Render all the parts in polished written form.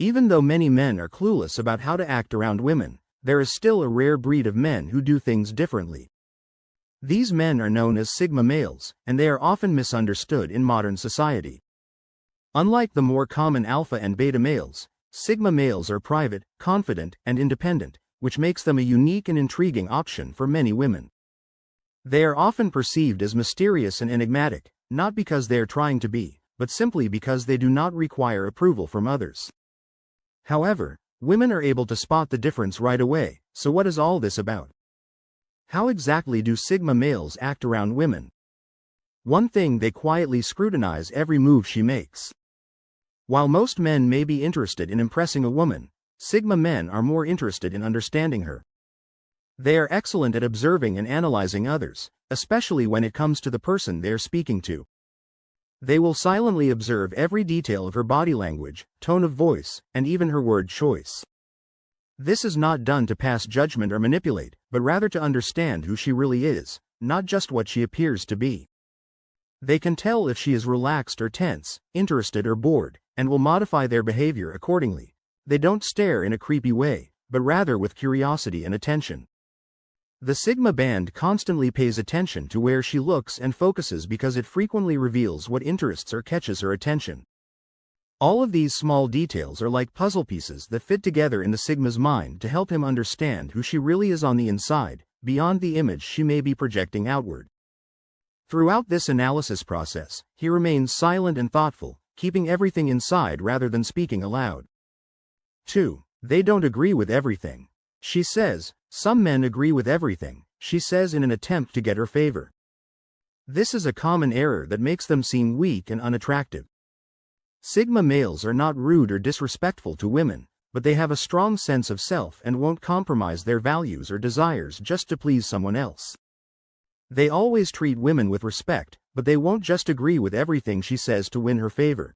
Even though many men are clueless about how to act around women, there is still a rare breed of men who do things differently. These men are known as Sigma males, and they are often misunderstood in modern society. Unlike the more common alpha and beta males, Sigma males are private, confident, and independent, which makes them a unique and intriguing option for many women. They are often perceived as mysterious and enigmatic, not because they are trying to be, but simply because they do not require approval from others. However, women are able to spot the difference right away, so what is all this about? How exactly do Sigma males act around women? One thing, they quietly scrutinize every move she makes. While most men may be interested in impressing a woman, Sigma men are more interested in understanding her. They are excellent at observing and analyzing others, especially when it comes to the person they are speaking to. They will silently observe every detail of her body language, tone of voice, and even her word choice. This is not done to pass judgment or manipulate, but rather to understand who she really is, not just what she appears to be. They can tell if she is relaxed or tense, interested or bored, and will modify their behavior accordingly. They don't stare in a creepy way, but rather with curiosity and attention. The Sigma band constantly pays attention to where she looks and focuses because it frequently reveals what interests or catches her attention. All of these small details are like puzzle pieces that fit together in the Sigma's mind to help him understand who she really is on the inside, beyond the image she may be projecting outward. Throughout this analysis process, he remains silent and thoughtful, keeping everything inside rather than speaking aloud. 2. They don't agree with everything. She says, some men agree with everything, she says in an attempt to get her favor. This is a common error that makes them seem weak and unattractive. Sigma males are not rude or disrespectful to women, but they have a strong sense of self and won't compromise their values or desires just to please someone else. They always treat women with respect, but they won't just agree with everything she says to win her favor.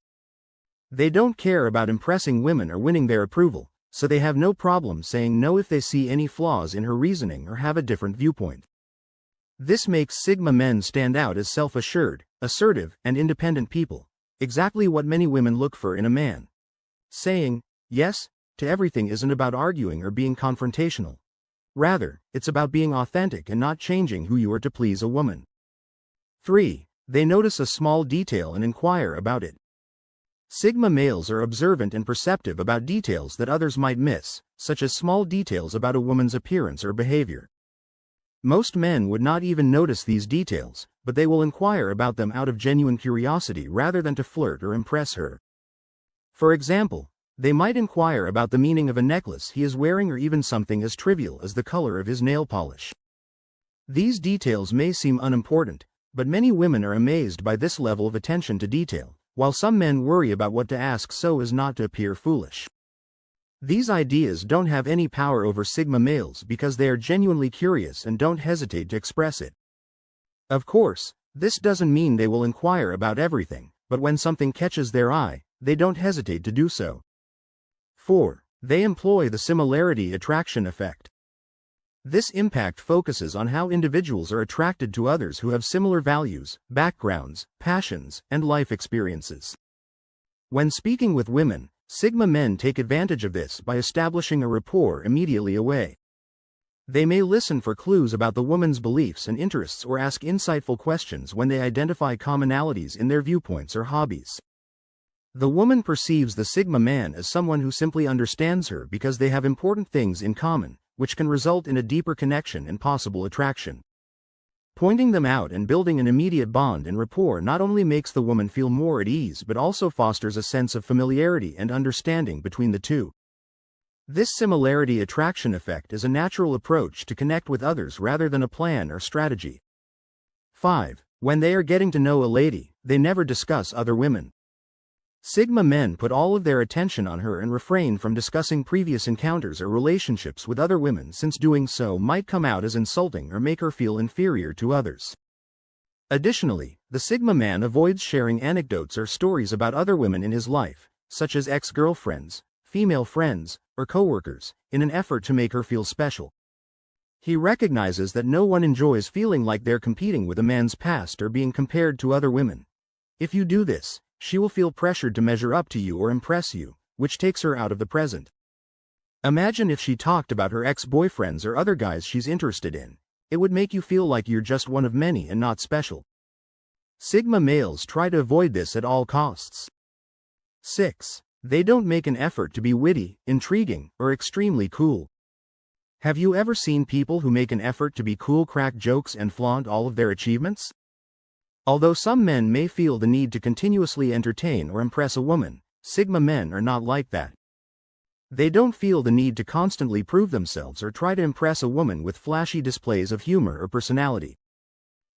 They don't care about impressing women or winning their approval, so they have no problem saying no if they see any flaws in her reasoning or have a different viewpoint. This makes Sigma men stand out as self-assured, assertive, and independent people, exactly what many women look for in a man. Saying yes to everything isn't about arguing or being confrontational. Rather, it's about being authentic and not changing who you are to please a woman. 3. They notice a small detail and inquire about it. Sigma males are observant and perceptive about details that others might miss, such as small details about a woman's appearance or behavior. Most men would not even notice these details, but they will inquire about them out of genuine curiosity rather than to flirt or impress her. For example, they might inquire about the meaning of a necklace he is wearing or even something as trivial as the color of his nail polish. These details may seem unimportant, but many women are amazed by this level of attention to detail, while some men worry about what to ask so as not to appear foolish. These ideas don't have any power over Sigma males because they are genuinely curious and don't hesitate to express it. Of course, this doesn't mean they will inquire about everything, but when something catches their eye, they don't hesitate to do so. 4. They employ the similarity attraction effect. This impact focuses on how individuals are attracted to others who have similar values, backgrounds, passions, and life experiences. When speaking with women, Sigma men take advantage of this by establishing a rapport immediately away. They may listen for clues about the woman's beliefs and interests or ask insightful questions when they identify commonalities in their viewpoints or hobbies. The woman perceives the Sigma man as someone who simply understands her because they have important things in common, which can result in a deeper connection and possible attraction. Pointing them out and building an immediate bond and rapport not only makes the woman feel more at ease but also fosters a sense of familiarity and understanding between the two. This similarity attraction effect is a natural approach to connect with others rather than a plan or strategy. 5. When they are getting to know a lady, they never discuss other women. Sigma men put all of their attention on her and refrain from discussing previous encounters or relationships with other women since doing so might come out as insulting or make her feel inferior to others. Additionally, the Sigma man avoids sharing anecdotes or stories about other women in his life, such as ex-girlfriends, female friends, or coworkers, in an effort to make her feel special. He recognizes that no one enjoys feeling like they're competing with a man's past or being compared to other women. If you do this, she will feel pressured to measure up to you or impress you, which takes her out of the present. Imagine if she talked about her ex-boyfriends or other guys she's interested in. It would make you feel like you're just one of many and not special. Sigma males try to avoid this at all costs. 6. They don't make an effort to be witty, intriguing, or extremely cool. Have you ever seen people who make an effort to be cool, crack jokes, and flaunt all of their achievements? Although some men may feel the need to continuously entertain or impress a woman, Sigma men are not like that. They don't feel the need to constantly prove themselves or try to impress a woman with flashy displays of humor or personality.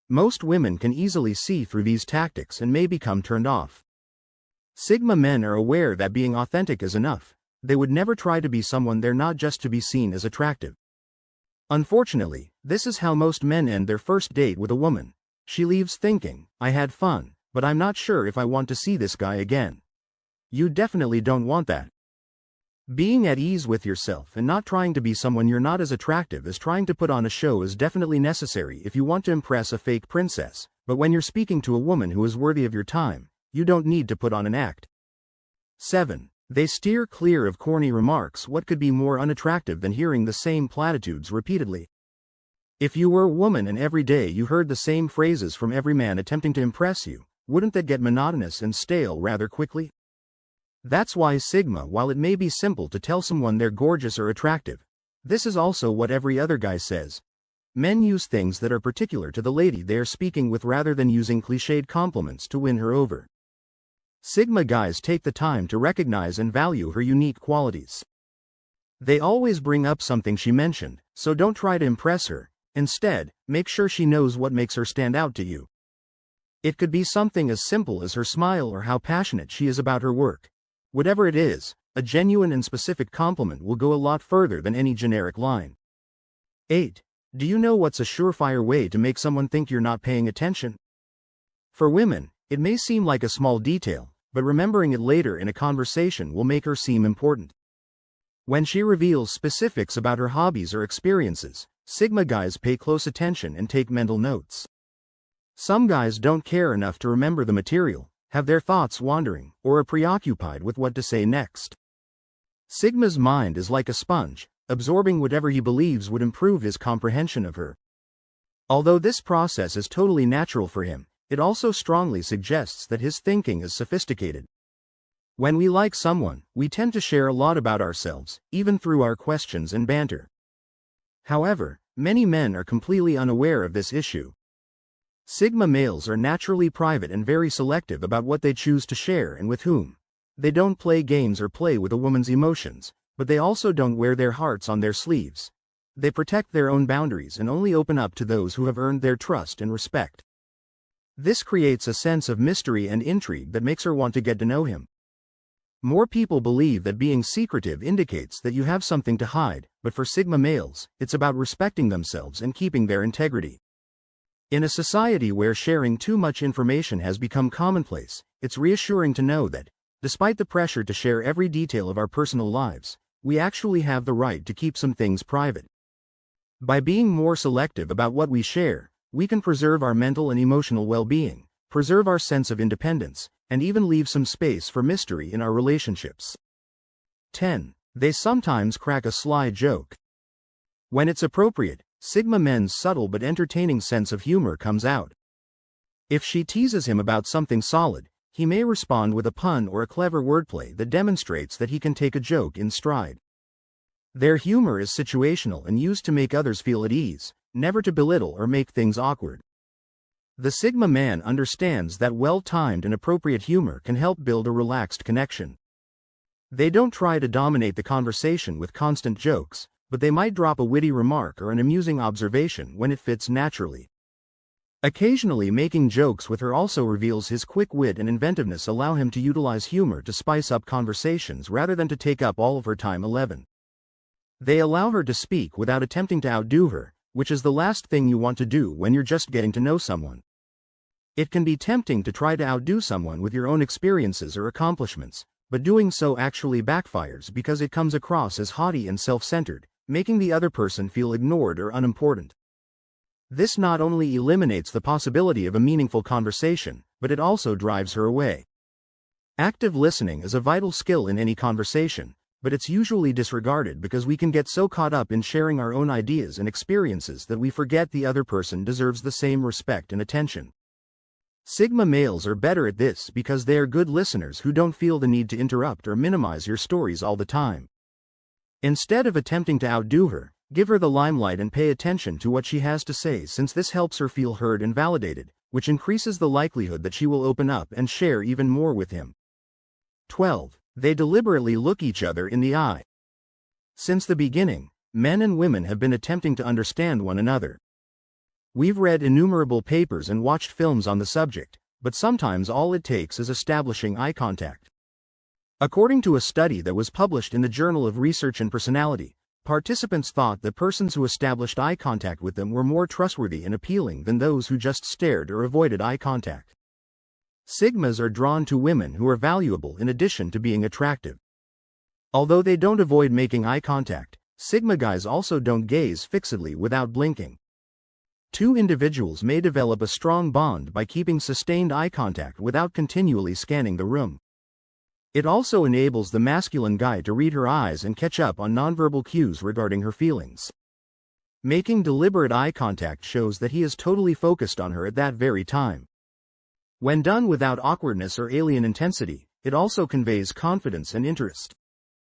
Most women can easily see through these tactics and may become turned off. Sigma men are aware that being authentic is enough. They would never try to be someone they're not just to be seen as attractive. Unfortunately, this is how most men end their first date with a woman. She leaves thinking, "I had fun, but I'm not sure if I want to see this guy again." You definitely don't want that. Being at ease with yourself and not trying to be someone you're not as attractive as trying to put on a show is definitely necessary if you want to impress a fake princess, but when you're speaking to a woman who is worthy of your time, you don't need to put on an act. 7. They steer clear of corny remarks. What could be more unattractive than hearing the same platitudes repeatedly? If you were a woman and every day you heard the same phrases from every man attempting to impress you, wouldn't that get monotonous and stale rather quickly? That's why Sigma, while it may be simple to tell someone they're gorgeous or attractive, this is also what every other guy says. Men use things that are particular to the lady they are speaking with rather than using cliched compliments to win her over. Sigma guys take the time to recognize and value her unique qualities. They always bring up something she mentioned, so don't try to impress her. Instead, make sure she knows what makes her stand out to you. It could be something as simple as her smile or how passionate she is about her work. Whatever it is, a genuine and specific compliment will go a lot further than any generic line. 8. Do you know what's a surefire way to make someone think you're not paying attention? For women, it may seem like a small detail, but remembering it later in a conversation will make her seem important. When she reveals specifics about her hobbies or experiences, Sigma guys pay close attention and take mental notes. Some guys don't care enough to remember the material, have their thoughts wandering, or are preoccupied with what to say next. Sigma's mind is like a sponge, absorbing whatever he believes would improve his comprehension of her. Although this process is totally natural for him, it also strongly suggests that his thinking is sophisticated. When we like someone, we tend to share a lot about ourselves, even through our questions and banter. However, many men are completely unaware of this issue. Sigma males are naturally private and very selective about what they choose to share and with whom. They don't play games or play with a woman's emotions, but they also don't wear their hearts on their sleeves. They protect their own boundaries and only open up to those who have earned their trust and respect. This creates a sense of mystery and intrigue that makes her want to get to know him. More people believe that being secretive indicates that you have something to hide, but for Sigma males, it's about respecting themselves and keeping their integrity. In a society where sharing too much information has become commonplace, it's reassuring to know that, despite the pressure to share every detail of our personal lives, we actually have the right to keep some things private. By being more selective about what we share, we can preserve our mental and emotional well-being, preserve our sense of independence, and even leave some space for mystery in our relationships. 10. They sometimes crack a sly joke. When it's appropriate, Sigma men's subtle but entertaining sense of humor comes out. If she teases him about something solid, he may respond with a pun or a clever wordplay that demonstrates that he can take a joke in stride. Their humor is situational and used to make others feel at ease, never to belittle or make things awkward. The Sigma man understands that well-timed and appropriate humor can help build a relaxed connection. They don't try to dominate the conversation with constant jokes, but they might drop a witty remark or an amusing observation when it fits naturally. Occasionally making jokes with her also reveals his quick wit and inventiveness, allow him to utilize humor to spice up conversations rather than to take up all of her time. 11. They allow her to speak without attempting to outdo her, which is the last thing you want to do when you're just getting to know someone. It can be tempting to try to outdo someone with your own experiences or accomplishments, but doing so actually backfires because it comes across as haughty and self-centered, making the other person feel ignored or unimportant. This not only eliminates the possibility of a meaningful conversation, but it also drives her away. Active listening is a vital skill in any conversation, but it's usually disregarded because we can get so caught up in sharing our own ideas and experiences that we forget the other person deserves the same respect and attention. Sigma males are better at this because they are good listeners who don't feel the need to interrupt or minimize your stories all the time. Instead of attempting to outdo her, give her the limelight and pay attention to what she has to say, since this helps her feel heard and validated, which increases the likelihood that she will open up and share even more with him. 12. They deliberately look each other in the eye. Since the beginning, men and women have been attempting to understand one another. We've read innumerable papers and watched films on the subject, but sometimes all it takes is establishing eye contact. According to a study that was published in the Journal of Research and Personality, participants thought that persons who established eye contact with them were more trustworthy and appealing than those who just stared or avoided eye contact. Sigmas are drawn to women who are valuable in addition to being attractive. Although they don't avoid making eye contact, Sigma guys also don't gaze fixedly without blinking. Two individuals may develop a strong bond by keeping sustained eye contact without continually scanning the room. It also enables the masculine guy to read her eyes and catch up on nonverbal cues regarding her feelings. Making deliberate eye contact shows that he is totally focused on her at that very time. When done without awkwardness or alien intensity, it also conveys confidence and interest.